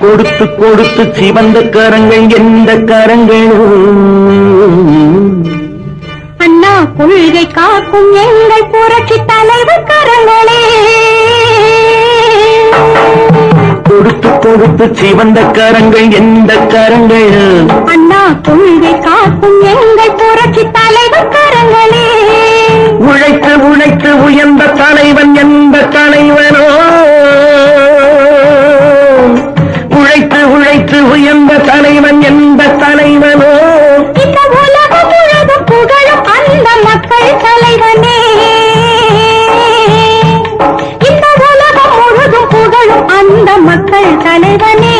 கொடுத்து கொடுத்து சிவந்த கரங்கள் எந்த கரங்களோ அண்ணா கொள்கை காக்கும் எங்கள் புரட்சி தலைவர் கரங்களே கொடுத்து கொடுத்து சிவந்த கரங்கள் எந்த கரங்களோ அண்ணா கொள்கை காக்கும் எங்கள் புரட்சி தலைவர் கரங்களே உழைத்து உழைத்து உயர்ந்த தலைவன் எந்த தலைவனோ உழைத்து உழைத்து உயர்ந்த தலைவன் எந்த தலைவனோ இந்த உலகம் முழுதும் புகழும் அந்த மக்கள் தலைவனே இந்த உலகம் முழுதும் புகழும் அந்த மக்கள் தலைவனே